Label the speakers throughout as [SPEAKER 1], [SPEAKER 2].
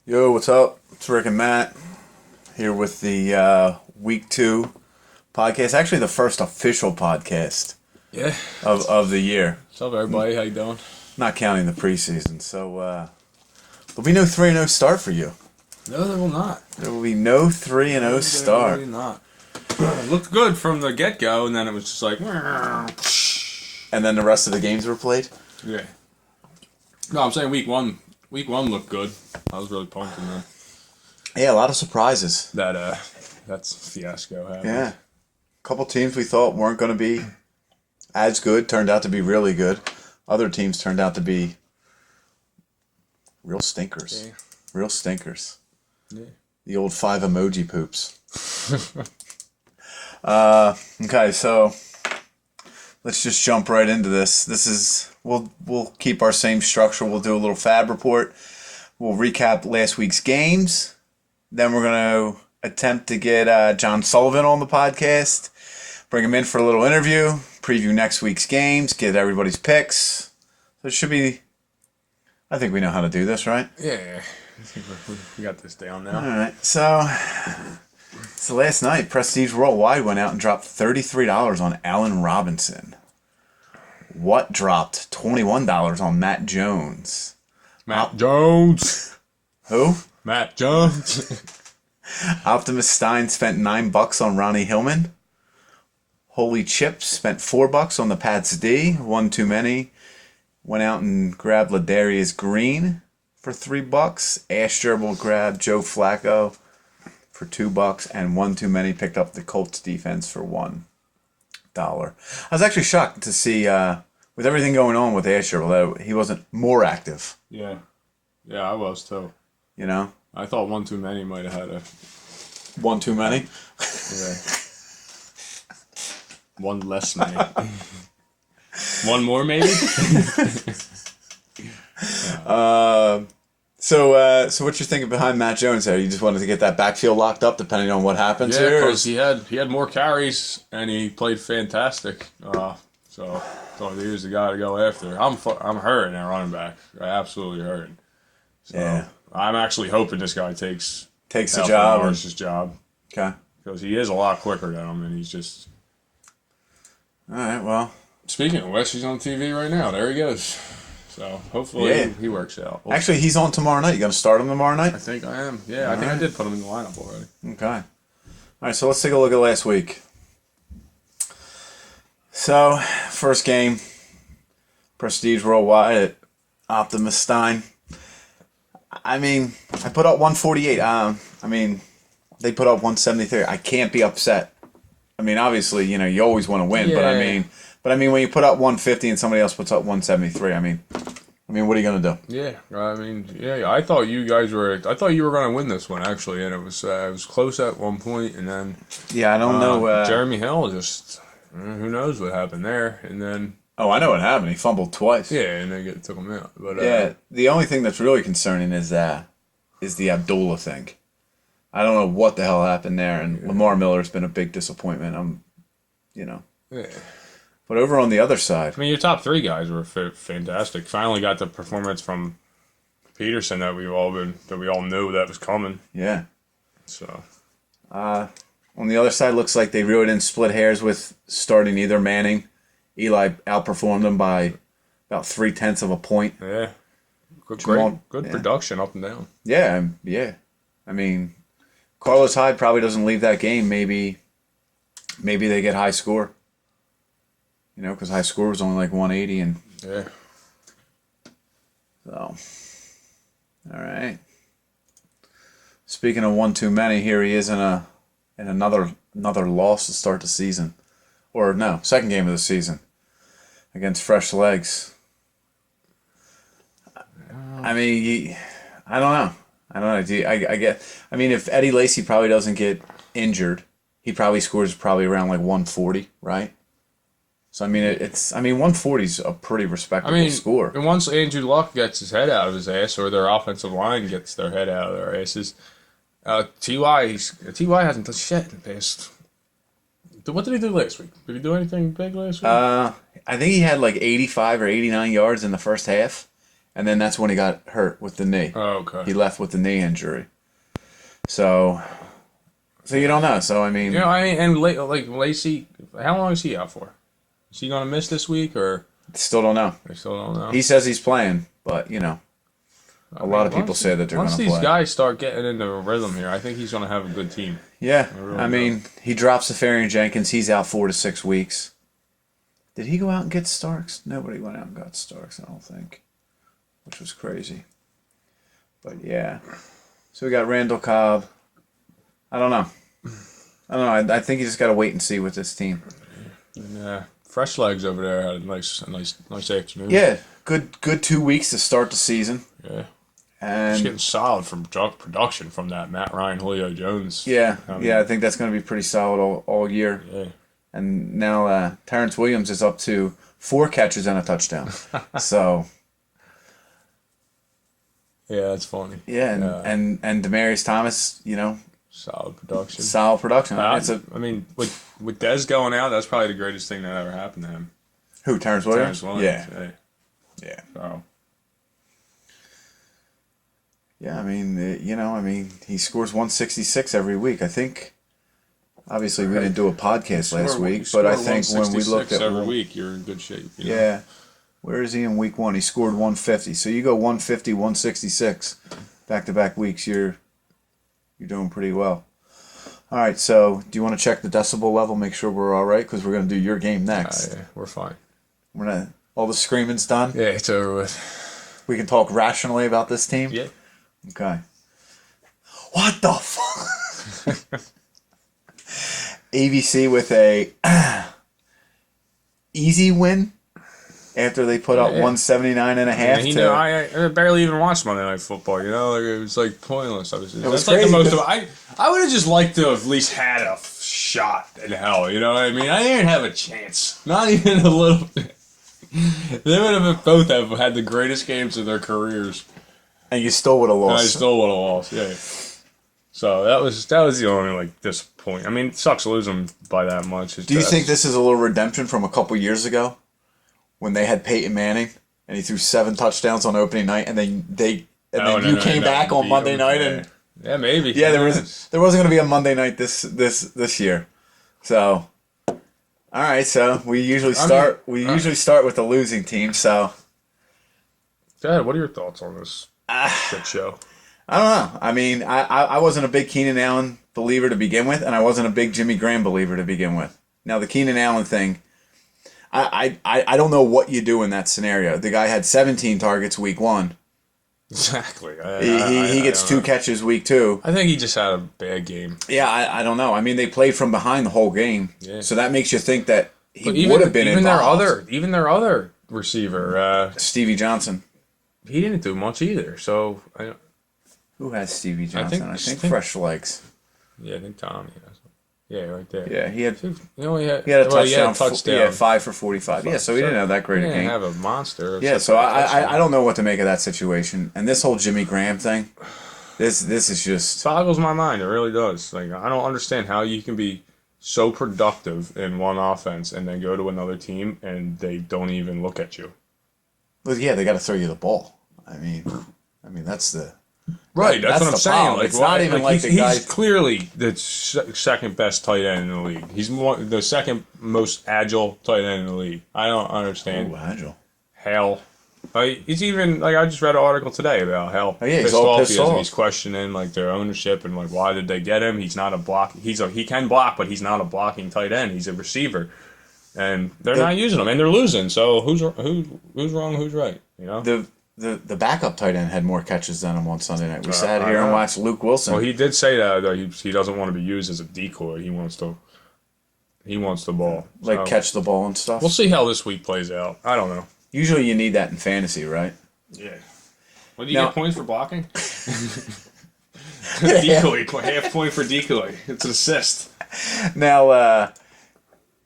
[SPEAKER 1] Yo, what's up? It's Rick and Matt here with the week 2 podcast. Actually, the first official podcast
[SPEAKER 2] Yeah.
[SPEAKER 1] of the year,
[SPEAKER 2] What's up, everybody? How you doing?
[SPEAKER 1] not counting the preseason. So there'll be no 3-0 start for you.
[SPEAKER 2] No, they will not.
[SPEAKER 1] There will be no 3-0 start.
[SPEAKER 2] They will not. It looked good from the get-go, and then it was just like...
[SPEAKER 1] And then the rest of the games were played?
[SPEAKER 2] Yeah. No, I'm saying week one. Week one looked good. I was really pumped in that.
[SPEAKER 1] Yeah, a lot of surprises.
[SPEAKER 2] That's fiasco happened.
[SPEAKER 1] Yeah. A couple teams we thought weren't going to be as good turned out to be really good. Other teams turned out to be real stinkers.
[SPEAKER 2] Yeah.
[SPEAKER 1] Real stinkers.
[SPEAKER 2] Yeah.
[SPEAKER 1] The old 5 emoji poops. Okay, so let's just jump right into this. We'll keep our same structure. We'll do a little Fab report. We'll recap last week's games. Then we're going to attempt to get John Sullivan on the podcast. Bring him in for a little interview. Preview next week's games. Get everybody's picks. So it should be... I think we know how to do this, right?
[SPEAKER 2] Yeah. I think we got this down now.
[SPEAKER 1] All right. So last night, Prestige Worldwide went out and dropped $33 on Allen Robinson. What dropped $21 on Matt Jones?
[SPEAKER 2] Matt Jones.
[SPEAKER 1] Who?
[SPEAKER 2] Matt Jones.
[SPEAKER 1] Optimus Stein spent $9 on Ronnie Hillman. Holy Chips spent $4 on the Pats D. One too many. Went out and grabbed Ladarius Green for $3. Ash Gerbil grabbed Joe Flacco for $2, and one too many picked up the Colts defense for $1. I was actually shocked to see, with everything going on with Ash Gerbil, that he wasn't more active.
[SPEAKER 2] Yeah. Yeah, I was too.
[SPEAKER 1] You know?
[SPEAKER 2] I thought one too many might have had a...
[SPEAKER 1] One too many?
[SPEAKER 2] Yeah. One less many. One more, maybe?
[SPEAKER 1] So what you're thinking behind Matt Jones there? You just wanted to get that backfield locked up, depending on what happens
[SPEAKER 2] Yeah,
[SPEAKER 1] here.
[SPEAKER 2] because he had more carries and he played fantastic. So he was the guy to go after. I'm hurting at running back. I absolutely hurting. So
[SPEAKER 1] Yeah.
[SPEAKER 2] I'm actually hoping this guy takes
[SPEAKER 1] the
[SPEAKER 2] Alfred
[SPEAKER 1] job.
[SPEAKER 2] Morris's job,
[SPEAKER 1] Okay.
[SPEAKER 2] because he is a lot quicker than him, and he's just.
[SPEAKER 1] All right. Well.
[SPEAKER 2] Speaking of Wes, he's on TV right now. There he goes. So hopefully
[SPEAKER 1] Yeah.
[SPEAKER 2] he works out.
[SPEAKER 1] Actually, he's on tomorrow night. You going to start him tomorrow night?
[SPEAKER 2] I think I am. Yeah, I think I did put him in the lineup already.
[SPEAKER 1] Okay. All right, so let's take a look at last week. So, first game, Prestige Worldwide at Optimus Stein. I mean, I put up 148. They put up 173. I can't be upset. I mean, obviously, you always want to win, but
[SPEAKER 2] Yeah.
[SPEAKER 1] I mean, when you put up 150 and somebody else puts up 173, I mean, what are you gonna do?
[SPEAKER 2] Yeah, I mean, yeah. I thought you were going to win this one, actually, and it was close at one point, and then
[SPEAKER 1] Yeah, I don't know.
[SPEAKER 2] Jeremy Hill just who knows what happened there, and then
[SPEAKER 1] Oh, I know what happened. He fumbled twice.
[SPEAKER 2] and they took him out. But
[SPEAKER 1] Yeah, the only thing that's really concerning is the Abdullah thing. I don't know what the hell happened there, and Lamar Miller's been a big disappointment.
[SPEAKER 2] yeah.
[SPEAKER 1] But over on the other side,
[SPEAKER 2] I mean, your top three guys were fantastic. Finally got the performance from Peterson that we all knew that was coming.
[SPEAKER 1] yeah.
[SPEAKER 2] So
[SPEAKER 1] On the other side, looks like they really didn't split hairs with starting either Manning. Eli outperformed them by about 0.3 of a point.
[SPEAKER 2] yeah, good
[SPEAKER 1] Yeah.
[SPEAKER 2] production up and down.
[SPEAKER 1] Yeah. I mean, Carlos Hyde probably doesn't leave that game. Maybe they get high score. Because high score was only like 180, and
[SPEAKER 2] Yeah.
[SPEAKER 1] so. All right. Speaking of one too many, here he is in another loss to start the season, or no, second game of the season against Fresh Legs. I mean, I don't know. I mean, if Eddie Lacy probably doesn't get injured, he probably scores like 140, right? So I mean, 140 is a pretty respectable score.
[SPEAKER 2] And once Andrew Luck gets his head out of his ass, or their offensive line gets their head out of their asses, Ty hasn't done shit in the past. What did he do last week? Did he do anything big last week?
[SPEAKER 1] I think he had like 85 or 89 yards in the first half, and then that's when he got hurt with the knee.
[SPEAKER 2] Oh, okay.
[SPEAKER 1] He left with the knee injury. So you don't know. So I mean,
[SPEAKER 2] and Lacey, how long is he out for? Is he gonna miss this week or?
[SPEAKER 1] still don't know.
[SPEAKER 2] I still don't know.
[SPEAKER 1] He says he's playing, but a lot of people say that they're going to play.
[SPEAKER 2] Once these guys start getting into a rhythm here, I think he's going to have a good team.
[SPEAKER 1] Yeah,
[SPEAKER 2] really
[SPEAKER 1] I mean, he drops Safarian Jenkins. He's out 4 to 6 weeks. Did he go out and get Starks? Nobody went out and got Starks, I don't think, which was crazy. But yeah, so we got Randall Cobb. I don't know. I think you just got to wait and see with this team.
[SPEAKER 2] Yeah, Fresh Legs over there had a nice afternoon.
[SPEAKER 1] Yeah, good 2 weeks to start the season.
[SPEAKER 2] Yeah.
[SPEAKER 1] And
[SPEAKER 2] He's getting solid from production from that Matt Ryan, Julio Jones.
[SPEAKER 1] Yeah, I think that's going to be pretty solid all year.
[SPEAKER 2] Yeah.
[SPEAKER 1] And now Terrence Williams is up to 4 catches and a touchdown. So
[SPEAKER 2] yeah, that's funny.
[SPEAKER 1] yeah, and Demaryius Thomas,
[SPEAKER 2] solid production.
[SPEAKER 1] solid production.
[SPEAKER 2] I mean, with Dez going out, that's probably the greatest thing that ever happened to him.
[SPEAKER 1] Who, Terrence Williams?
[SPEAKER 2] Yeah.
[SPEAKER 1] Yeah.
[SPEAKER 2] So.
[SPEAKER 1] Yeah, I mean, he scores 166 every week. I think, obviously, we didn't do a podcast last week, but I think when we looked at
[SPEAKER 2] every week, you're in good shape.
[SPEAKER 1] Yeah. Where is he in week 1? He scored 150. So you go 150, 166, back-to-back weeks. You're doing pretty well. All right. So do you want to check the decibel level? Make sure we're all right because we're going to do your game next.
[SPEAKER 2] Yeah, we're fine.
[SPEAKER 1] All the screaming's done.
[SPEAKER 2] Yeah, it's over with.
[SPEAKER 1] We can talk rationally about this team.
[SPEAKER 2] Yeah.
[SPEAKER 1] Okay. What the fuck? ABC with a easy win after they put up 179.5.
[SPEAKER 2] I barely even watched Monday Night Football. It was like pointless. It was
[SPEAKER 1] crazy.
[SPEAKER 2] The most of I would have just liked to have at least had a shot in hell. You know what I mean? I didn't have a chance. Not even a little bit. They would have both have had the greatest games of their careers.
[SPEAKER 1] And you still would have lost.
[SPEAKER 2] I still would have lost, yeah. So that was the only disappointment. I mean, it sucks losing by that much.
[SPEAKER 1] Do you think this is a little redemption from a couple years ago when they had Peyton Manning and he threw 7 touchdowns on opening night, and then you came back on Monday night and
[SPEAKER 2] maybe
[SPEAKER 1] there wasn't going to be a Monday night this year. So all right, so we usually start with the losing team. So,
[SPEAKER 2] Dad, what are your thoughts on this? Good show.
[SPEAKER 1] I don't know. I mean, I wasn't a big Keenan Allen believer to begin with, and I wasn't a big Jimmy Graham believer to begin with. Now, the Keenan Allen thing, I don't know what you do in that scenario. The guy had 17 targets week 1.
[SPEAKER 2] Exactly.
[SPEAKER 1] He gets 2 catches week 2.
[SPEAKER 2] I think he just had a bad game.
[SPEAKER 1] Yeah, I don't know. I mean, they played from behind the whole game, so that makes you think that he would have been involved.
[SPEAKER 2] Even their other receiver,
[SPEAKER 1] Stevie Johnson.
[SPEAKER 2] He didn't do much either. So
[SPEAKER 1] who has Stevie Johnson? I think Fresh Legs.
[SPEAKER 2] Yeah, I think Tommy has. Yeah, right there.
[SPEAKER 1] Yeah, he had
[SPEAKER 2] he
[SPEAKER 1] had a touchdown. Yeah, 5 for 45. Yeah, so he didn't have that great a game.
[SPEAKER 2] He didn't have a monster.
[SPEAKER 1] Yeah, so I don't know what to make of that situation. And this whole Jimmy Graham thing, this is just...
[SPEAKER 2] It boggles my mind. It really does. I don't understand how you can be so productive in one offense and then go to another team and they don't even look at you.
[SPEAKER 1] Well, yeah, they got to throw you the ball. I mean, that's the...
[SPEAKER 2] Right, that's what I'm saying.
[SPEAKER 1] It's not even like the guy...
[SPEAKER 2] He's clearly the second best tight end in the league. He's the second most agile tight end in the league. I don't understand.
[SPEAKER 1] Oh, agile.
[SPEAKER 2] Hell. He's even, I just read an article today about how
[SPEAKER 1] he's all pissed off.
[SPEAKER 2] He's questioning, their ownership and, why did they get him? He's not a block. He can block, but he's not a blocking tight end. He's a receiver. And they're not using him, and they're losing. So who's wrong, who's right?
[SPEAKER 1] The backup tight end had more catches than him on Sunday night. We sat here and watched Luke Wilson.
[SPEAKER 2] Well, he did say that he doesn't want to be used as a decoy. He wants the ball,
[SPEAKER 1] catch the ball and stuff.
[SPEAKER 2] We'll see how this week plays out. I don't know.
[SPEAKER 1] Usually, you need that in fantasy, right?
[SPEAKER 2] Yeah. What do you get points for blocking? Decoy, half point for decoy. It's an assist.
[SPEAKER 1] Now,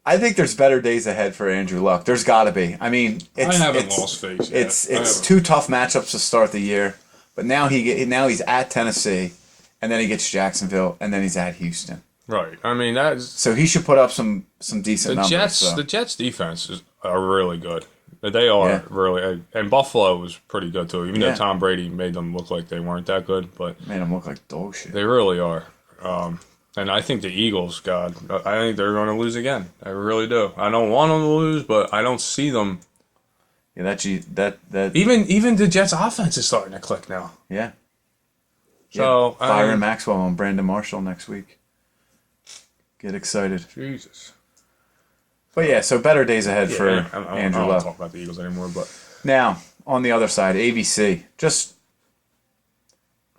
[SPEAKER 1] I think there's better days ahead for Andrew Luck. There's got to be. I mean,
[SPEAKER 2] I haven't lost faith yet.
[SPEAKER 1] It's 2 tough matchups to start the year, but now he's at Tennessee, and then he gets Jacksonville, and then he's at Houston.
[SPEAKER 2] Right. I mean,
[SPEAKER 1] so he should put up some decent numbers.
[SPEAKER 2] The Jets defense are really good. They are
[SPEAKER 1] Yeah.
[SPEAKER 2] really, and Buffalo was pretty good too. Even
[SPEAKER 1] Yeah.
[SPEAKER 2] though Tom Brady made them look like they weren't that good, but
[SPEAKER 1] Made them look like dog shit.
[SPEAKER 2] they really are. And I think the Eagles, God, I think they're going to lose again. I really do. I don't want them to lose, but I don't see them.
[SPEAKER 1] Yeah, that
[SPEAKER 2] Even the Jets' offense is starting to click now.
[SPEAKER 1] yeah.
[SPEAKER 2] So
[SPEAKER 1] Yeah, Byron Maxwell and Brandon Marshall next week. Get excited.
[SPEAKER 2] Jesus.
[SPEAKER 1] But yeah, so better days ahead for
[SPEAKER 2] I
[SPEAKER 1] Andrew
[SPEAKER 2] don't want
[SPEAKER 1] Luck.
[SPEAKER 2] to talk about the Eagles anymore, but
[SPEAKER 1] Now, on the other side, ABC. Just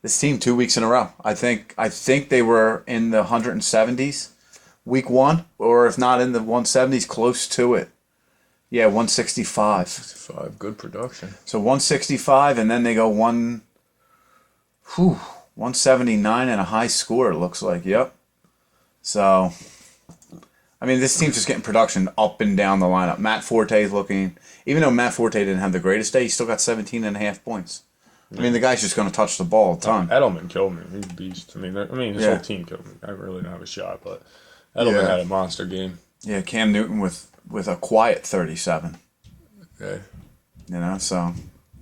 [SPEAKER 1] this team 2 weeks in a row. I think they were in the 170s week 1, or if not in the 170s, close to it. Yeah, 165.
[SPEAKER 2] 5 good production.
[SPEAKER 1] So 165, and then they go 179 and a high score, it looks like. Yep. So, I mean, this team's just getting production up and down the lineup. Matt Forte is looking, even though Matt Forte didn't have the greatest day, he still got 17 and a half points. I mean, the guy's just going to touch the ball a ton.
[SPEAKER 2] Edelman killed me. He's a beast. I mean, his whole team killed me. I really don't have a shot, but Edelman had a monster game.
[SPEAKER 1] Yeah, Cam Newton with a quiet 37.
[SPEAKER 2] Yeah.
[SPEAKER 1] You know, so.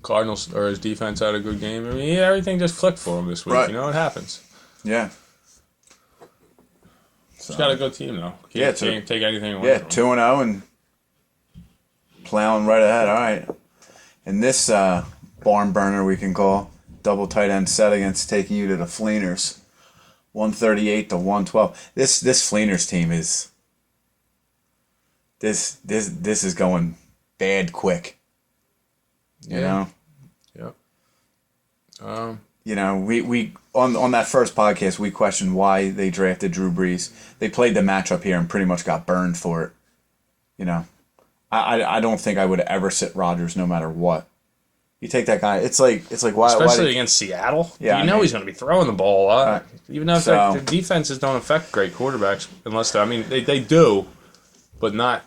[SPEAKER 2] Cardinals, or his defense had a good game. I mean, everything just clicked for him this week.
[SPEAKER 1] Right.
[SPEAKER 2] You know, it happens.
[SPEAKER 1] Yeah.
[SPEAKER 2] He's got a good team, though. Can't take anything away
[SPEAKER 1] Yeah,
[SPEAKER 2] from him.
[SPEAKER 1] 2-0 and plowing right ahead. All right. And this barn burner we can call double tight end set against taking you to the Fleeners. 138 to 112. This Fleeners team is this is going bad quick. You know?
[SPEAKER 2] Yep.
[SPEAKER 1] You know, we on that first podcast we questioned why they drafted Drew Brees. They played the matchup here and pretty much got burned for it. You know, I don't think I would ever sit Rodgers no matter what. You take that guy, it's like why
[SPEAKER 2] Especially
[SPEAKER 1] why
[SPEAKER 2] against Seattle.
[SPEAKER 1] Yeah,
[SPEAKER 2] you know he's going to be throwing the ball a lot.
[SPEAKER 1] Right.
[SPEAKER 2] Even though
[SPEAKER 1] So-
[SPEAKER 2] the defenses don't affect great quarterbacks unless they do, but not.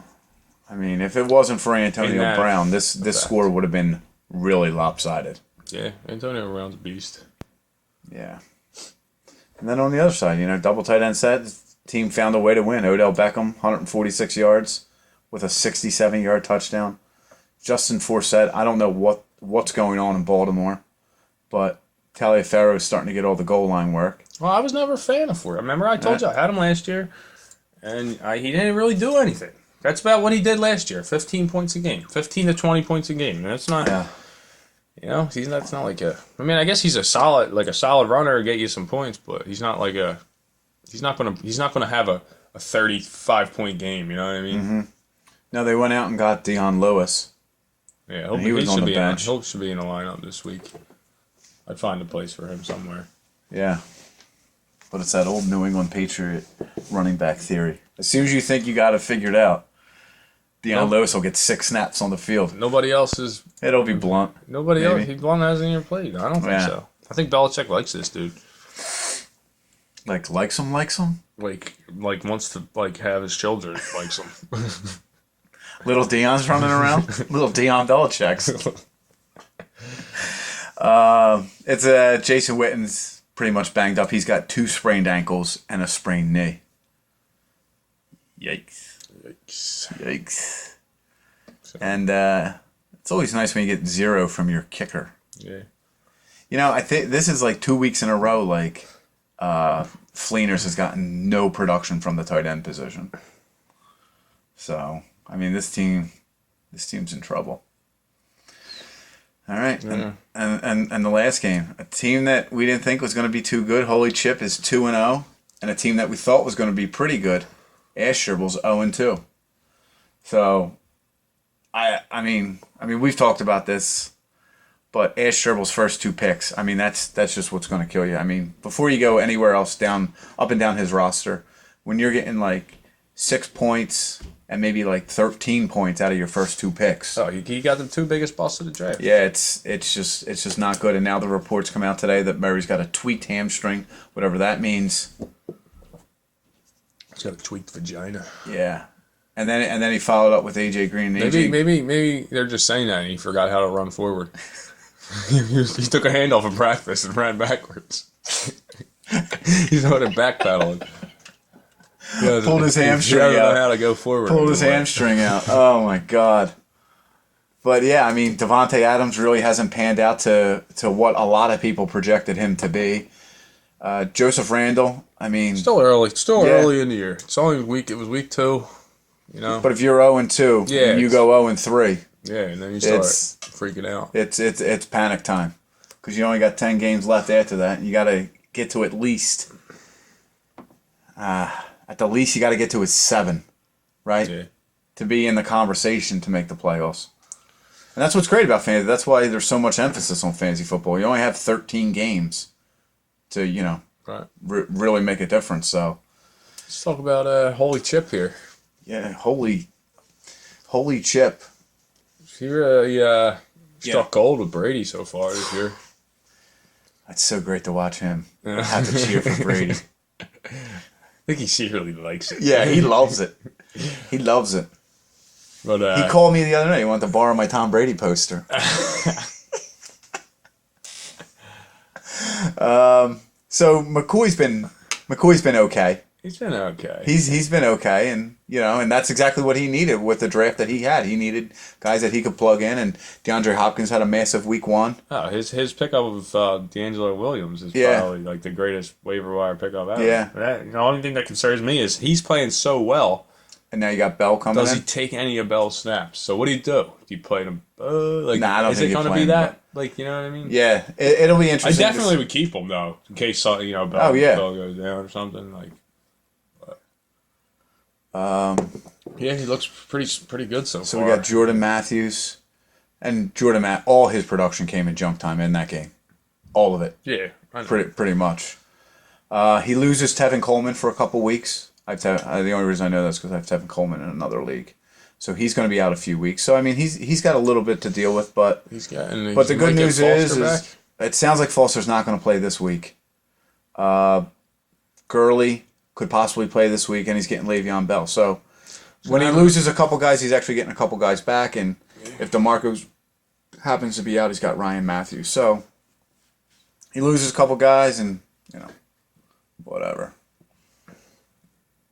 [SPEAKER 1] I mean, if it wasn't for
[SPEAKER 2] In
[SPEAKER 1] Antonio
[SPEAKER 2] that
[SPEAKER 1] Brown, this score would have been really lopsided.
[SPEAKER 2] Yeah, Antonio Brown's a beast.
[SPEAKER 1] Yeah. And then on the other side, you know, double tight end set, team found a way to win. Odell Beckham, 146 yards with a 67-yard touchdown. Justin Forsett, I don't know what's going on in Baltimore, but Taliaferro is starting to get all the goal line work.
[SPEAKER 2] Well, I was never a fan of Ford. Remember, I told you I had him last year, and he didn't really do anything. That's about what he did last year. 15 points a game, 15 to 20 points a game. And that's not,
[SPEAKER 1] Yeah.
[SPEAKER 2] you know, that's not like a. I mean, I guess he's a solid runner to get you some points, but he's not like a. He's not gonna have a 35-point game. You know what I mean?
[SPEAKER 1] Mm-hmm. No, they went out and got Deion Lewis.
[SPEAKER 2] Yeah,
[SPEAKER 1] he was on the bench.
[SPEAKER 2] He should be in the lineup this week. I'd find a place for him somewhere.
[SPEAKER 1] Yeah. But it's that old New England Patriot running back theory. As soon as you think you got it figured out, Deion Lewis will get 6 snaps on the field.
[SPEAKER 2] Nobody else is.
[SPEAKER 1] It'll be Blunt.
[SPEAKER 2] Nobody
[SPEAKER 1] Maybe.
[SPEAKER 2] else. Blunt hasn't even played. I don't think
[SPEAKER 1] Yeah.
[SPEAKER 2] so. I think Belichick likes this dude.
[SPEAKER 1] Likes him?
[SPEAKER 2] Like wants to have his children likes him.
[SPEAKER 1] Little Deion's running around. Little Deion Belichick's. It's Jason Witten's pretty much banged up. He's got 2 sprained ankles and a sprained knee. Yikes. Yikes. And it's always nice when you get 0 from your kicker.
[SPEAKER 2] Yeah.
[SPEAKER 1] You know, I think this is like 2 weeks in a row, like, Fleeners has gotten no production from the tight end position. So, I mean, this team's in trouble. All right.
[SPEAKER 2] Yeah.
[SPEAKER 1] And the last game, a team that we didn't think was going to be too good, Holy Chip, is 2-0, and a team that we thought was going to be pretty good, Ashtable's 0-2. So, I mean, we've talked about this, but Ashtable's first 2 picks, I mean, that's just what's going to kill you. I mean, before you go anywhere else up and down his roster, when you're getting like 6 points and maybe like 13 points out of your first 2 picks.
[SPEAKER 2] Oh, he got the 2 biggest busts of the draft.
[SPEAKER 1] Yeah, it's just not good. And now the reports come out today that Murray's got a tweaked hamstring, whatever that means.
[SPEAKER 2] He's got a tweaked vagina.
[SPEAKER 1] Yeah. And then he followed up with AJ Green. And AJ,
[SPEAKER 2] Maybe they're just saying that and he forgot how to run forward. he took a handoff in practice and ran backwards. He's not a backpedaling.
[SPEAKER 1] pulled his hamstring
[SPEAKER 2] He doesn't know
[SPEAKER 1] out.
[SPEAKER 2] how to go forward.
[SPEAKER 1] Pulled his hamstring out. Oh my God. But yeah, I mean, Devontae Adams really hasn't panned out to what a lot of people projected him to be. Joseph Randall, I mean,
[SPEAKER 2] Still early. Still
[SPEAKER 1] Yeah.
[SPEAKER 2] early in the year. It's only week. It was week 2. You know.
[SPEAKER 1] but if you're 0-2
[SPEAKER 2] Yeah,
[SPEAKER 1] and you
[SPEAKER 2] it's-
[SPEAKER 1] go 0-3,
[SPEAKER 2] Yeah, and then you start
[SPEAKER 1] It's-
[SPEAKER 2] freaking out.
[SPEAKER 1] it's panic time because you only got 10 games left after that. You got to get to at least, at the least, you got to get to a 7, right?
[SPEAKER 2] Yeah.
[SPEAKER 1] To be in the conversation to make the playoffs. And that's what's great about fantasy. That's why there's so much emphasis on fantasy football. You only have 13 games to,
[SPEAKER 2] Right.
[SPEAKER 1] really make a difference. So,
[SPEAKER 2] Let's talk about Holy Chip here.
[SPEAKER 1] yeah, holy chip.
[SPEAKER 2] He really struck gold with Brady so far this year.
[SPEAKER 1] That's so great to watch him have to cheer for Brady.
[SPEAKER 2] I think he secretly likes it.
[SPEAKER 1] Yeah, he loves it. He loves it.
[SPEAKER 2] But
[SPEAKER 1] He called me the other night. He wanted to borrow my Tom Brady poster. So McCoy's been okay.
[SPEAKER 2] he's been okay.
[SPEAKER 1] He's been okay, and and that's exactly what he needed with the draft that he had. He needed guys that he could plug in, and DeAndre Hopkins had a massive week 1.
[SPEAKER 2] Oh, his pickup of D'Angelo Williams is
[SPEAKER 1] Yeah.
[SPEAKER 2] probably like the greatest waiver wire pickup ever.
[SPEAKER 1] Yeah.
[SPEAKER 2] The only thing that concerns me is he's playing so well.
[SPEAKER 1] And now you got Bell coming
[SPEAKER 2] Does
[SPEAKER 1] in.
[SPEAKER 2] he take any of Bell's snaps? So what do? Do you play him? Like,
[SPEAKER 1] Nah, I don't
[SPEAKER 2] is
[SPEAKER 1] think
[SPEAKER 2] it
[SPEAKER 1] you
[SPEAKER 2] going to
[SPEAKER 1] play
[SPEAKER 2] be
[SPEAKER 1] him,
[SPEAKER 2] that? Like, you know what I mean?
[SPEAKER 1] Yeah, it'll be
[SPEAKER 2] I
[SPEAKER 1] interesting.
[SPEAKER 2] definitely would keep him though, in case Bell,
[SPEAKER 1] Oh, yeah.
[SPEAKER 2] Bell goes down or something. Like, yeah, he looks pretty good so
[SPEAKER 1] So
[SPEAKER 2] far.
[SPEAKER 1] we got Jordan Matthews, and all his production came in junk time in that game, all of it,
[SPEAKER 2] Yeah, I know.
[SPEAKER 1] pretty much. He loses Tevin Coleman for a couple weeks. The only reason I know that's because I have Tevin Coleman in another league, so he's going to be out a few weeks. So I mean, he's got a little bit to deal with, but
[SPEAKER 2] But
[SPEAKER 1] the good news is it sounds like Foster's not going to play this week. Gurley could possibly play this week, and he's getting Le'Veon Bell. So when he loses a couple guys, he's actually getting a couple guys back. And if DeMarco happens to be out, he's got Ryan Matthews. So he loses a couple guys, and whatever.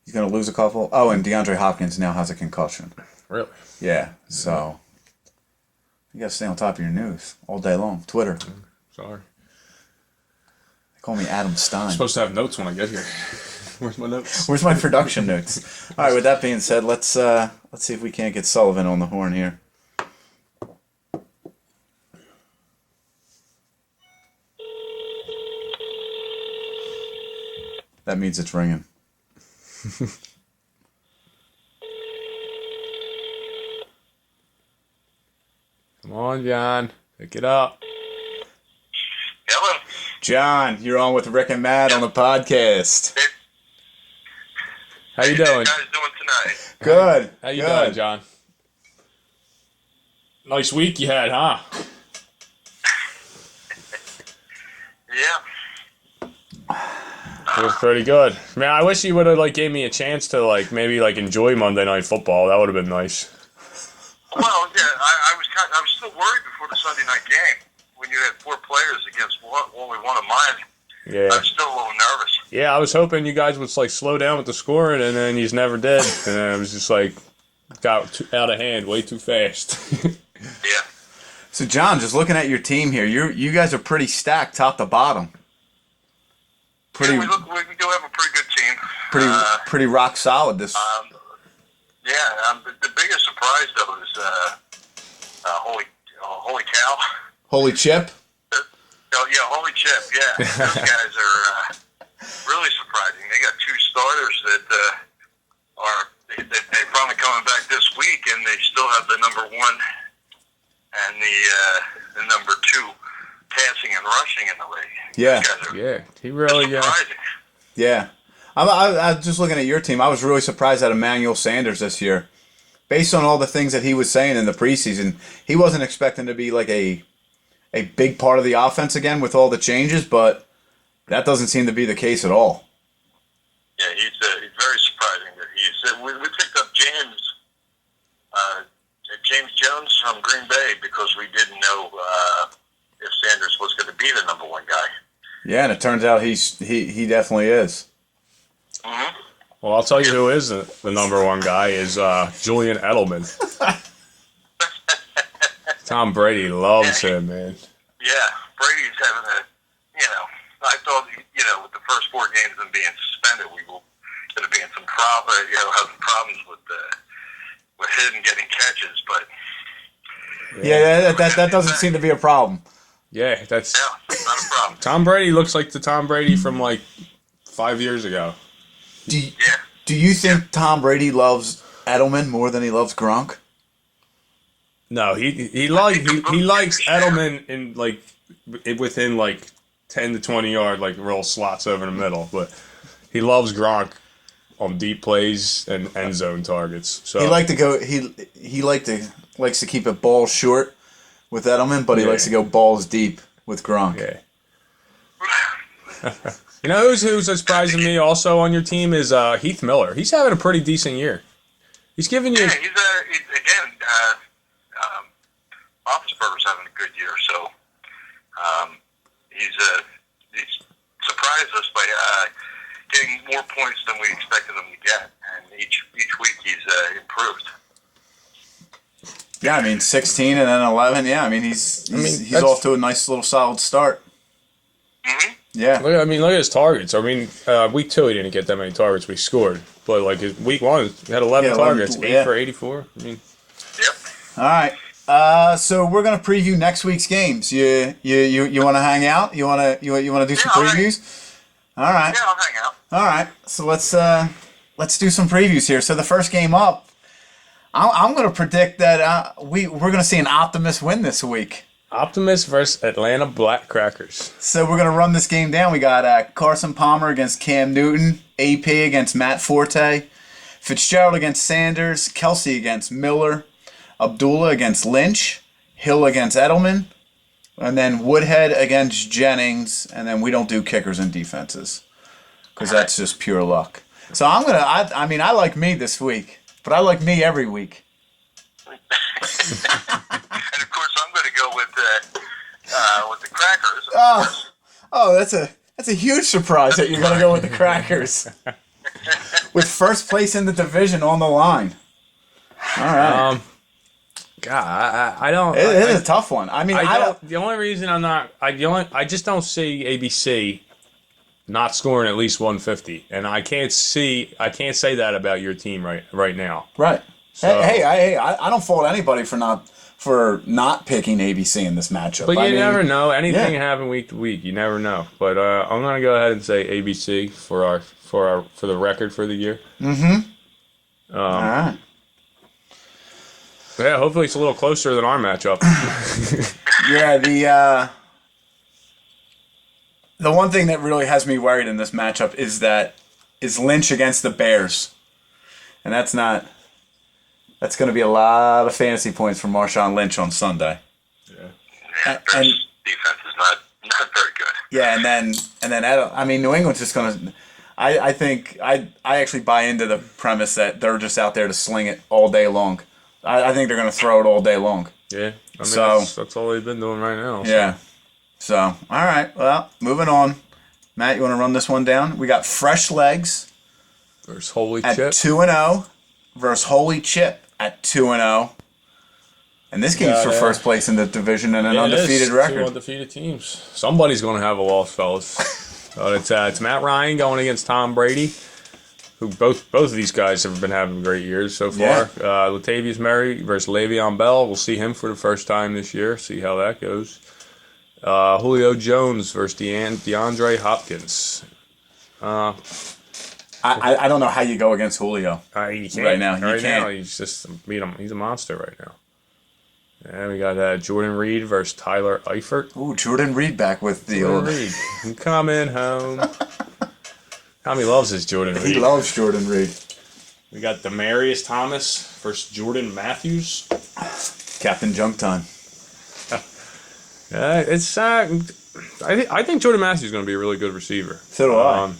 [SPEAKER 1] He's going to lose a couple. Oh, and DeAndre Hopkins now has a concussion.
[SPEAKER 2] Really?
[SPEAKER 1] Yeah, so you got to stay on top of your news all day long. Twitter.
[SPEAKER 2] Sorry.
[SPEAKER 1] They call me Adam Stein.
[SPEAKER 2] I'm supposed to have notes when I get here. Where's my notes?
[SPEAKER 1] Where's my production notes? All right. With that being said, let's see if we can't get Sullivan on the horn here. That means it's ringing.
[SPEAKER 2] Come on, John. Pick it up.
[SPEAKER 3] Hello.
[SPEAKER 1] John, you're on with Rick and Matt on the podcast.
[SPEAKER 2] How you
[SPEAKER 3] How
[SPEAKER 2] doing?
[SPEAKER 3] you guys doing tonight?
[SPEAKER 1] Good.
[SPEAKER 2] How you
[SPEAKER 1] Good.
[SPEAKER 2] doing, John? Nice week you had, huh?
[SPEAKER 3] Yeah.
[SPEAKER 2] It was pretty good. Man, I wish you would have gave me a chance to maybe enjoy Monday Night Football. That would have been nice.
[SPEAKER 3] Well, yeah, I was still worried before the Sunday night game when you had 4 players against only one of mine.
[SPEAKER 2] Yeah.
[SPEAKER 3] I was still a little nervous.
[SPEAKER 2] Yeah, I was hoping you guys would slow down with the scoring, and then you never did. And then it was just got out of hand way too fast.
[SPEAKER 3] Yeah.
[SPEAKER 1] So, John, just looking at your team here, you guys are pretty stacked top to bottom. Pretty
[SPEAKER 3] Yeah, we do have a pretty good team.
[SPEAKER 1] pretty rock solid. This.
[SPEAKER 3] The biggest surprise though is holy cow.
[SPEAKER 1] Holy chip.
[SPEAKER 3] Oh yeah, holy chip. Yeah, those guys are really surprising. They got 2 starters that they're probably coming back this week, and they still have the number 1 and the number 2 passing and rushing in the league.
[SPEAKER 1] Yeah.
[SPEAKER 3] Those guys are
[SPEAKER 2] Yeah, he really
[SPEAKER 3] surprising.
[SPEAKER 1] Yeah. I'm just looking at your team. I was really surprised at Emmanuel Sanders this year. Based on all the things that he was saying in the preseason, he wasn't expecting to be a big part of the offense again with all the changes, but that doesn't seem to be the case at all.
[SPEAKER 3] Yeah, he's very surprising that we picked up James Jones from Green Bay because we didn't know if Sanders was going to be the number 1 guy.
[SPEAKER 1] Yeah, and it turns out he definitely is.
[SPEAKER 3] Mm-hmm.
[SPEAKER 2] Well, I'll tell you who is the number 1 guy is Julian Edelman. Tom Brady loves him, man.
[SPEAKER 3] Yeah, Brady's having I thought, with the first 4 games and being suspended, we were going to be in some having problems with him getting catches, but
[SPEAKER 1] Yeah, that doesn't seem to be a problem.
[SPEAKER 2] Yeah, that's
[SPEAKER 3] not a problem.
[SPEAKER 2] Tom Brady looks like the Tom Brady from like 5 years ago.
[SPEAKER 1] Do you think Tom Brady loves Edelman more than he loves Gronk?
[SPEAKER 2] No, he likes Edelman in like within like 10 to 20 yard like real slots over the middle, but he loves Gronk on deep plays and end zone targets. So
[SPEAKER 1] He likes to keep it balls short with Edelman, but he likes to go balls deep with Gronk.
[SPEAKER 2] yeah. You know who's surprising me also on your team is Heath Miller. He's having a pretty decent year. He's giving you.
[SPEAKER 3] Yeah, he's again. Roethlisberger's having a good year, so he's surprised us by getting more points than we expected him to get, and each week he's improved.
[SPEAKER 1] Yeah, I mean 16 and then 11. Yeah, I mean he's off to a nice little solid start.
[SPEAKER 3] Mm-hmm.
[SPEAKER 1] Yeah.
[SPEAKER 2] Look at his targets. I mean, week 2 he didn't get that many targets, but he scored. But like his week 1, he had 11 targets, 8 for 84. I mean,
[SPEAKER 3] Yep.
[SPEAKER 1] All right. So we're gonna preview next week's games. You want to hang out? You want to do some previews? All right.
[SPEAKER 3] Yeah, I'll hang out.
[SPEAKER 1] All right. So let's do some previews here. So the first game up, I'm gonna predict that we're gonna see an Optimus win this week.
[SPEAKER 2] Optimus versus Atlanta Black Crackers.
[SPEAKER 1] So we're gonna run this game down. We got Carson Palmer against Cam Newton, AP against Matt Forte, Fitzgerald against Sanders, Kelsey against Miller, Abdullah against Lynch, Hill against Edelman, and then Woodhead against Jennings, and then we don't do kickers and defenses because that's just pure luck. So I like me this week, but I like me every week.
[SPEAKER 3] And of course, I'm going to go with the Crackers.
[SPEAKER 1] Oh, that's a huge surprise that you're going to go with the Crackers with first place in the division on the line. All right.
[SPEAKER 2] God, I don't.
[SPEAKER 1] It is a tough one. I mean, I don't.
[SPEAKER 2] The only reason I'm not, I just don't see ABC not scoring at least 150, and I can't say that about your team right now.
[SPEAKER 1] Right.
[SPEAKER 2] So-
[SPEAKER 1] Hey, I don't fault anybody for not picking ABC in this matchup.
[SPEAKER 2] But
[SPEAKER 1] I mean,
[SPEAKER 2] never know. Anything
[SPEAKER 1] yeah.
[SPEAKER 2] can happen week to week. You never know. But I'm gonna go ahead and say ABC for the record for the year.
[SPEAKER 1] Mm-hmm. All right.
[SPEAKER 2] Yeah, hopefully it's a little closer than our matchup.
[SPEAKER 1] Yeah, the one thing that really has me worried in this matchup is Lynch against the Bears, and that's going to be a lot of fantasy points for Marshawn Lynch on Sunday.
[SPEAKER 3] Yeah,
[SPEAKER 1] And-
[SPEAKER 3] defense is not very good.
[SPEAKER 1] Yeah, and then New England's just going to. I think I actually buy into the premise that they're just out there to sling it all day long. I think they're going to throw it all day long.
[SPEAKER 2] Yeah, I mean
[SPEAKER 1] So-
[SPEAKER 2] that's all they've been doing right now. So.
[SPEAKER 1] Yeah. So, all right. Well, moving on. Matt, you want to run this one down? We got Fresh Legs
[SPEAKER 2] There's Holy
[SPEAKER 1] at
[SPEAKER 2] Chip.
[SPEAKER 1] 2-0 versus Holy Chip at 2-0. And this game's for first place in the division and an undefeated record.
[SPEAKER 2] 2 undefeated teams. Somebody's going to have a loss, fellas. But it's Matt Ryan going against Tom Brady, who both of these guys have been having great years so far.
[SPEAKER 1] Yeah.
[SPEAKER 2] Latavius Murray versus Le'Veon Bell. We'll see him for the first time this year. See how that goes. Julio Jones versus DeAndre Hopkins.
[SPEAKER 1] I don't know how you go against Julio.
[SPEAKER 2] You can't.
[SPEAKER 1] Right now, you
[SPEAKER 2] Right now,
[SPEAKER 1] can't.
[SPEAKER 2] he's just he's a monster right now. And we got Jordan Reed versus Tyler Eifert.
[SPEAKER 1] Ooh, Jordan Reed back with the
[SPEAKER 2] Jordan
[SPEAKER 1] old.
[SPEAKER 2] Reed, I'm coming home. Tommy loves his Jordan Reed.
[SPEAKER 1] He loves Jordan Reed.
[SPEAKER 2] We got Demarius Thomas versus Jordan Matthews.
[SPEAKER 1] Captain Junk Time.
[SPEAKER 2] It's I think Jordan Matthews is going to be a really good receiver.
[SPEAKER 1] So do I.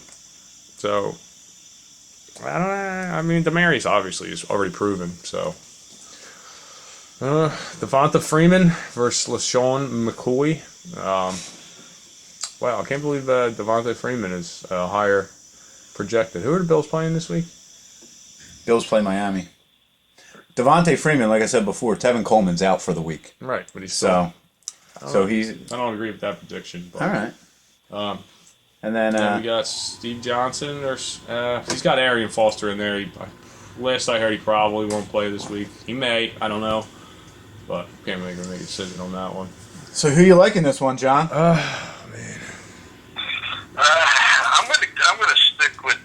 [SPEAKER 2] So I don't know. I mean, Demarius obviously is already proven. So Devonta Freeman versus LaShawn McCoy. Wow, I can't believe Devonta Freeman is higher projected. Who are the Bills playing this week?
[SPEAKER 1] Bills play Miami. Devontae Freeman, like I said before, Tevin Coleman's out for the week.
[SPEAKER 2] Right, but he's
[SPEAKER 1] So he's
[SPEAKER 2] I don't agree with that prediction. But,
[SPEAKER 1] all right. And then
[SPEAKER 2] Then we got Steve Johnson. He's got Arian Foster in there. Last I heard, he probably won't play this week. He may. I don't know. But can't really make a decision on that one.
[SPEAKER 1] so who you liking this one, John?
[SPEAKER 3] I'm gonna stick with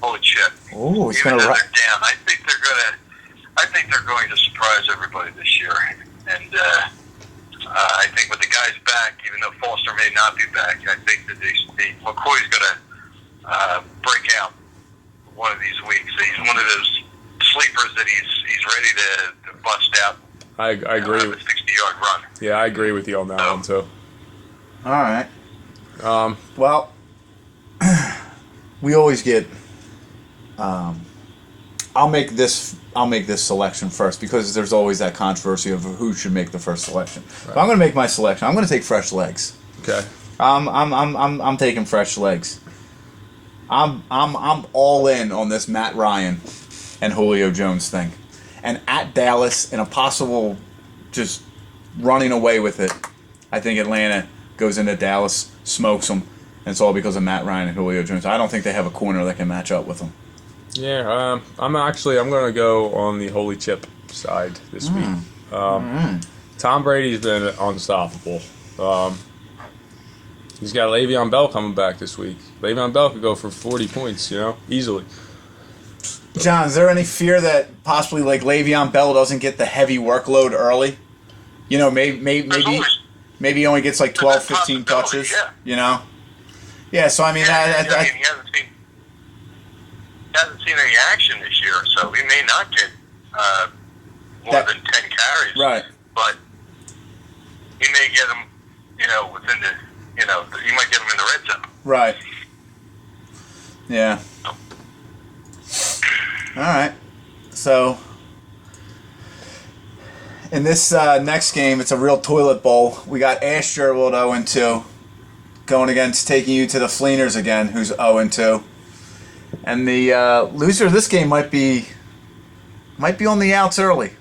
[SPEAKER 3] Holy Chip.
[SPEAKER 1] Oh, he's
[SPEAKER 3] Even
[SPEAKER 1] gonna
[SPEAKER 3] though
[SPEAKER 1] run.
[SPEAKER 3] they're down, I think they're going to surprise everybody this year. And I think with the guys back, even though Foster may not be back, I think that McCoy's going to break out one of these weeks. He's one of those sleepers that he's ready to bust out.
[SPEAKER 2] I agree.
[SPEAKER 3] Have a 60-yard run.
[SPEAKER 2] Yeah, I agree with you on that one too.
[SPEAKER 1] All right. Well, we always get. I'll make this selection first because there's always that controversy of who should make the first selection. Right. But I'm going to make my selection. I'm going to take fresh legs.
[SPEAKER 2] Okay.
[SPEAKER 1] I'm taking fresh legs. I'm all in on this Matt Ryan and Julio Jones thing, and at Dallas in a possible just running away with it. I think Atlanta goes into Dallas, smokes them, and it's all because of Matt Ryan and Julio Jones. I don't think they have a corner that can match up with them.
[SPEAKER 2] Yeah, I'm going to go on the Holy Chip side this week. Tom Brady's been unstoppable. He's got Le'Veon Bell coming back this week. Le'Veon Bell could go for 40 points, easily.
[SPEAKER 1] John, is there any fear that possibly like Le'Veon Bell doesn't get the heavy workload early? Maybe he only gets like 12, 15 touches.
[SPEAKER 3] Yeah.
[SPEAKER 1] Yeah. So I mean,
[SPEAKER 3] he hasn't seen any action this year, so he may not get more than 10 carries.
[SPEAKER 1] Right.
[SPEAKER 3] But he may get them, within the, you might get them in the red zone.
[SPEAKER 1] Right. Yeah. All right. So in this next game, it's a real toilet bowl. We got Ash Gerwold 0-2 going against taking you to the Fleeners again, who's 0-2. And the loser of this game might be on the outs early.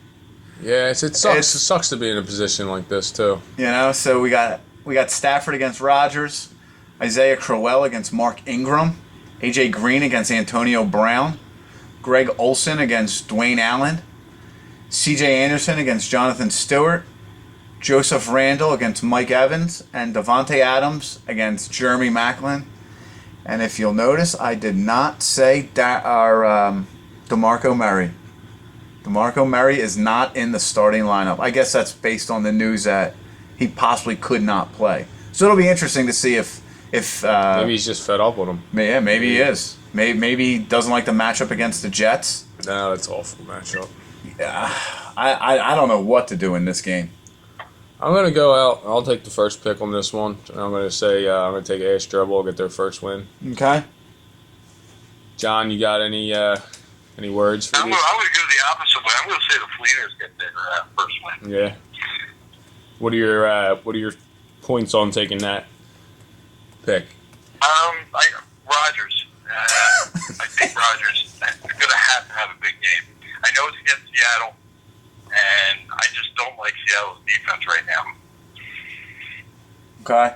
[SPEAKER 2] Yeah, it sucks. It sucks to be in a position like this too.
[SPEAKER 1] So we got Stafford against Rodgers, Isaiah Crowell against Mark Ingram, AJ Green against Antonio Brown, Greg Olsen against Dwayne Allen, CJ Anderson against Jonathan Stewart, Joseph Randall against Mike Evans, and Devontae Adams against Jeremy Maclin. And if you'll notice, I did not say DeMarco Murray. DeMarco Murray is not in the starting lineup. I guess that's based on the news that he possibly could not play. So it'll be interesting to see if
[SPEAKER 2] maybe he's just fed up with him.
[SPEAKER 1] Yeah, maybe he is. Maybe he doesn't like the matchup against the Jets.
[SPEAKER 2] No, it's an awful matchup.
[SPEAKER 1] Yeah, I don't know what to do in this game.
[SPEAKER 2] I'm going to go out. I'll take the first pick on this one. I'm going to say I'm going to take Ash Gerwold, get their first win.
[SPEAKER 1] Okay.
[SPEAKER 2] John, you got any words for
[SPEAKER 3] I'm
[SPEAKER 2] this?
[SPEAKER 3] going to go the opposite way. I'm going to say the Fleeners get their first win.
[SPEAKER 2] Yeah. What are your points on taking that pick?
[SPEAKER 3] Rodgers. I think Rodgers is going to have a big game. I know it's against Seattle, and I just don't like Seattle's defense right
[SPEAKER 1] now. Okay.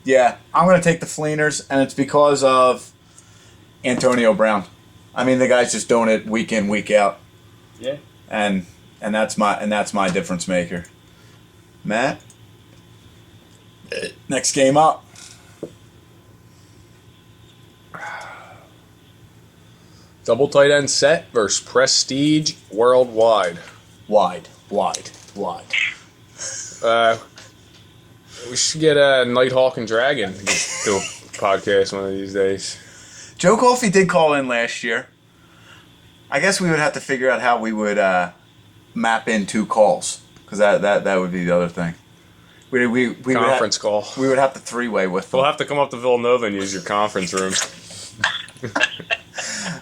[SPEAKER 1] Yeah, I'm going to take the Fleeners, and it's because of Antonio Brown. I mean, the guy's just doing it week in, week out.
[SPEAKER 2] Yeah.
[SPEAKER 1] And that's my difference maker. Matt, next game up.
[SPEAKER 2] Double tight end set versus Prestige Worldwide.
[SPEAKER 1] Wide.
[SPEAKER 2] We should get Nighthawk and Dragon to do a podcast one of these days.
[SPEAKER 1] Joe Coffey did call in last year. I guess we would have to figure out how we would map in 2 calls, because that would be the other thing. We
[SPEAKER 2] Conference call.
[SPEAKER 1] We would have to 3-way with them.
[SPEAKER 2] We'll have to come up to Villanova and use your conference room.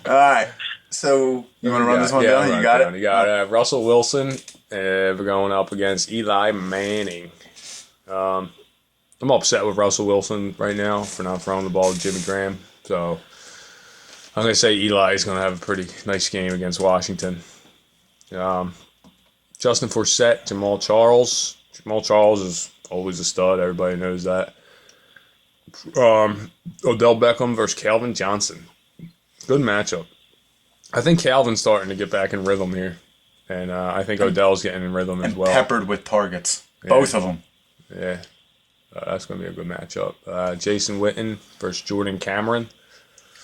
[SPEAKER 1] All right. So you want to run this one down? You got it?
[SPEAKER 2] You got Russell Wilson going up against Eli Manning. I'm upset with Russell Wilson right now for not throwing the ball to Jimmy Graham. So I'm going to say Eli's going to have a pretty nice game against Washington. Justin Forsett, Jamal Charles. Jamal Charles is always a stud. Everybody knows that. Odell Beckham versus Calvin Johnson. Good matchup. I think Calvin's starting to get back in rhythm here. And I think Odell's getting in rhythm as
[SPEAKER 1] And
[SPEAKER 2] well.
[SPEAKER 1] peppered with targets. Both of them.
[SPEAKER 2] Yeah. That's going to be a good matchup. Jason Witten versus Jordan Cameron.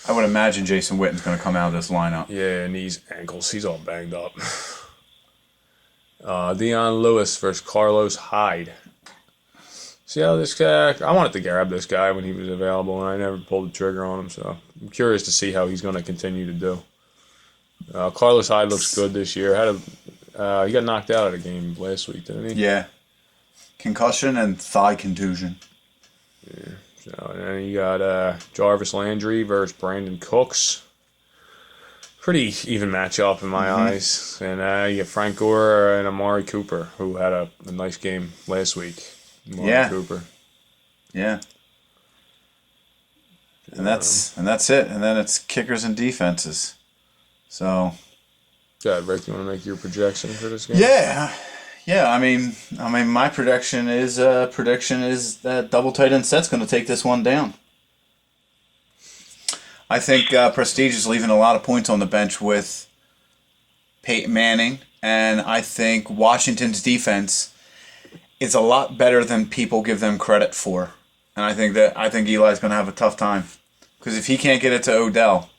[SPEAKER 1] I would imagine Jason Witten's going to come out of this lineup.
[SPEAKER 2] Yeah, knees, ankles. He's all banged up. Deion Lewis versus Carlos Hyde. See how this guy... I wanted to grab this guy when he was available, and I never pulled the trigger on him, so I'm curious to see how he's going to continue to do. Carlos Hyde looks good this year. He got knocked out of the game last week, didn't he?
[SPEAKER 1] Yeah. Concussion and thigh contusion.
[SPEAKER 2] Yeah. So, and then you got Jarvis Landry versus Brandon Cooks. Pretty even matchup in my eyes. And you get Frank Gore and Amari Cooper, who had a nice game last week. Amari Cooper.
[SPEAKER 1] Yeah. And that's it. And then it's kickers and defenses. So.
[SPEAKER 2] Yeah, Rick, you want to make your projection for this game?
[SPEAKER 1] Yeah. I mean, my prediction is that double tight end set's going to take this one down. I think Prestige is leaving a lot of points on the bench with Peyton Manning, and I think Washington's defense is a lot better than people give them credit for. And I think Eli's going to have a tough time because if he can't get it to Odell,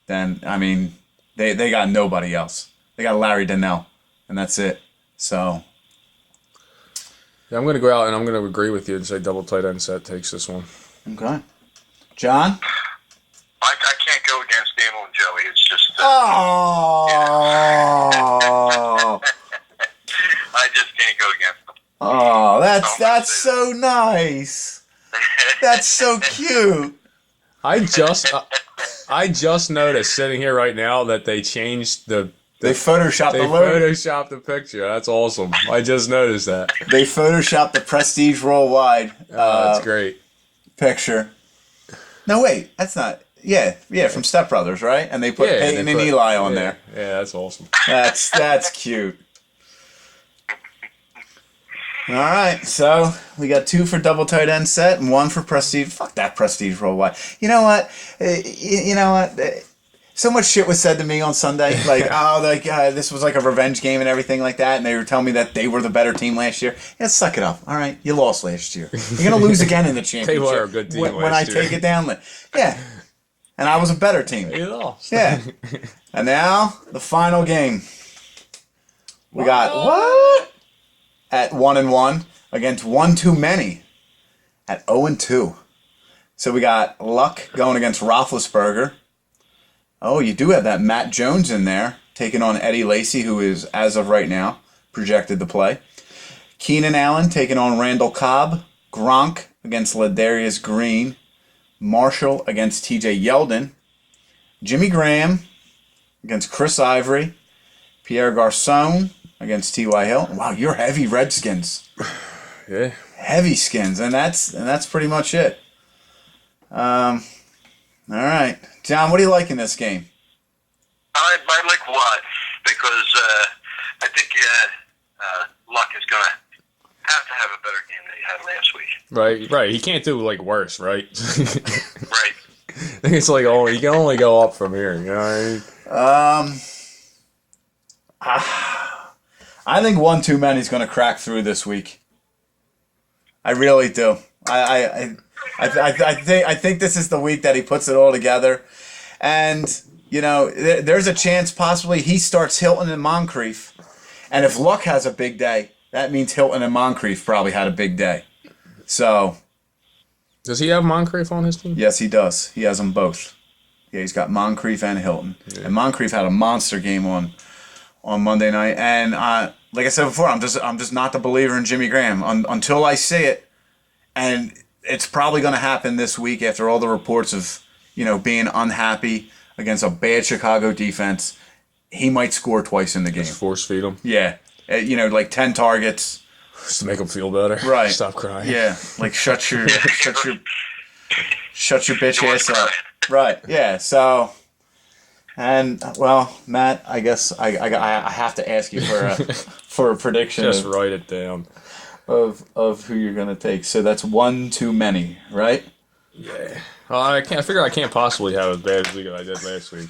[SPEAKER 1] then I mean they got nobody else. They got Larry Donnell, and that's it. So.
[SPEAKER 2] Yeah, I'm going to go out and I'm going to agree with you and say double tight end set takes this one.
[SPEAKER 1] Okay. John?
[SPEAKER 3] I can't go against Daniel and Joey. It's just...
[SPEAKER 1] Oh!
[SPEAKER 3] I just can't go against them.
[SPEAKER 1] Oh, that's so nice. That's so cute.
[SPEAKER 2] I just noticed sitting here right now that they changed
[SPEAKER 1] They photoshopped
[SPEAKER 2] They
[SPEAKER 1] the logo.
[SPEAKER 2] photoshopped the picture. That's awesome. I just noticed that.
[SPEAKER 1] They photoshopped the Prestige Worldwide
[SPEAKER 2] That's great.
[SPEAKER 1] picture. No, wait, that's not. Yeah, from Step Brothers, right? And they put Peyton
[SPEAKER 2] they
[SPEAKER 1] and
[SPEAKER 2] put-
[SPEAKER 1] Eli on
[SPEAKER 2] yeah,
[SPEAKER 1] there.
[SPEAKER 2] Yeah, that's awesome.
[SPEAKER 1] That's cute. All right, so we got 2 for double tight end set and 1 for Prestige. Fuck that Prestige Worldwide. You know what? So much shit was said to me on Sunday, this was like a revenge game and everything like that, and they were telling me that they were the better team last year. Yeah, suck it up. All right, you lost last year. You're gonna lose again in the championship.
[SPEAKER 2] They were a good team
[SPEAKER 1] when
[SPEAKER 2] last
[SPEAKER 1] I
[SPEAKER 2] year.
[SPEAKER 1] take it down. Yeah, and I was a better team.
[SPEAKER 2] You lost.
[SPEAKER 1] Yeah. And now the final game. We got what? At 1-1 against one too many at 0-2. So we got Luck going against Roethlisberger. Oh, you do have that Matt Jones in there, taking on Eddie Lacy, who is, as of right now, projected to play. Keenan Allen taking on Randall Cobb. Gronk against Ladarius Green. Marshall against TJ Yeldon. Jimmy Graham against Chris Ivory. Pierre Garcon against T.Y. Hilton. Wow, you're heavy Redskins.
[SPEAKER 2] Yeah.
[SPEAKER 1] Heavy skins, and that's pretty much it. All right. John, what do you like in this game?
[SPEAKER 3] I like Watt because I think Luck is going to have a better game than he had last week.
[SPEAKER 2] Right. He can't do worse, right?
[SPEAKER 3] Right.
[SPEAKER 2] I think it's he can only go up from here. You know what I mean?
[SPEAKER 1] I think one too many is going to crack through this week. I really do. I think this is the week that he puts it all together, and there's a chance possibly he starts Hilton and Moncrief, and if Luck has a big day, that means Hilton and Moncrief probably had a big day. So.
[SPEAKER 2] Does he have Moncrief on his team?
[SPEAKER 1] Yes, he does. He has them both. Yeah, he's got Moncrief and Hilton. Yeah. And Moncrief had a monster game on Monday night. And like I said before, I'm just not the believer in Jimmy Graham until I see it. And it's probably going to happen this week after all the reports of being unhappy against a bad Chicago defense. He might score twice in the game.
[SPEAKER 2] Just force feed him.
[SPEAKER 1] Yeah, 10 targets.
[SPEAKER 2] Just to make him feel better.
[SPEAKER 1] Right.
[SPEAKER 2] Stop crying.
[SPEAKER 1] Yeah. Shut your bitch ass up. Right. Yeah. So And well, Matt, I guess I have to ask you for a prediction
[SPEAKER 2] Just write it down.
[SPEAKER 1] of who you're gonna take. So that's one too many, right?
[SPEAKER 2] Yeah. Well, I figure I can't possibly have as bad a week as I did last week.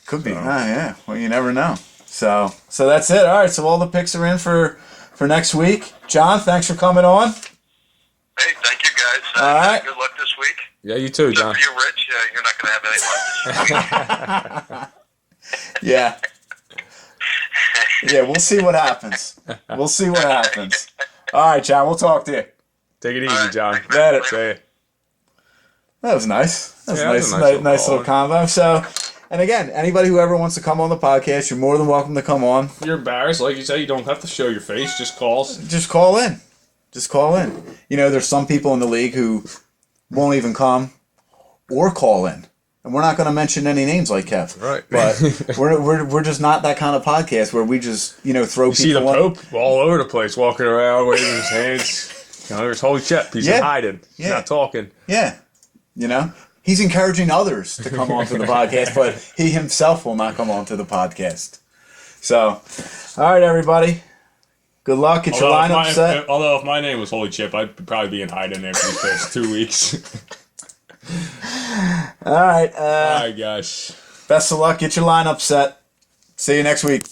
[SPEAKER 1] Could be. Yeah. Well, you never know. So that's it. All right. So all the picks are in for next week. John, thanks for coming on.
[SPEAKER 3] Hey, thank you guys.
[SPEAKER 1] All right.
[SPEAKER 3] Good luck this week.
[SPEAKER 2] Yeah, you too,
[SPEAKER 3] Except
[SPEAKER 2] John.
[SPEAKER 3] for you, Rich. You're not going to have any luck this week.
[SPEAKER 1] Yeah. Yeah. We'll see what happens. We'll see what happens. All right, John. We'll talk to you.
[SPEAKER 2] Take it
[SPEAKER 3] All
[SPEAKER 2] easy,
[SPEAKER 3] right,
[SPEAKER 2] John.
[SPEAKER 3] thanks, man.
[SPEAKER 1] Later.
[SPEAKER 2] Say it.
[SPEAKER 1] That was nice. That was
[SPEAKER 2] Yeah, that was
[SPEAKER 1] nice.
[SPEAKER 2] a nice
[SPEAKER 1] Nice
[SPEAKER 2] little
[SPEAKER 1] little convo. So, and again, anybody who ever wants to come on the podcast, you're more than welcome to come on.
[SPEAKER 2] You're embarrassed, like you say. You don't have to show your face. Just calls.
[SPEAKER 1] Just call in. Just call in. You know, there's some people in the league who won't even come or call in. And we're not going to mention any names like Kev.
[SPEAKER 2] Right.
[SPEAKER 1] But we're just not that kind of podcast where we just, throw
[SPEAKER 2] You
[SPEAKER 1] people
[SPEAKER 2] see the
[SPEAKER 1] on.
[SPEAKER 2] Pope all over the place, walking around, waving his hands. There's Holy Chip. He's
[SPEAKER 1] Yeah.
[SPEAKER 2] hiding. He's
[SPEAKER 1] Yeah.
[SPEAKER 2] not talking.
[SPEAKER 1] Yeah. He's encouraging others to come onto the podcast, but he himself will not come onto the podcast. So, all right, everybody. Good luck. Get your lineup set.
[SPEAKER 2] Although if my name was Holy Chip, I'd probably be in hiding after these past 2 weeks.
[SPEAKER 1] All right.
[SPEAKER 2] All right, guys.
[SPEAKER 1] Best of luck. Get your lineup set. See you next week.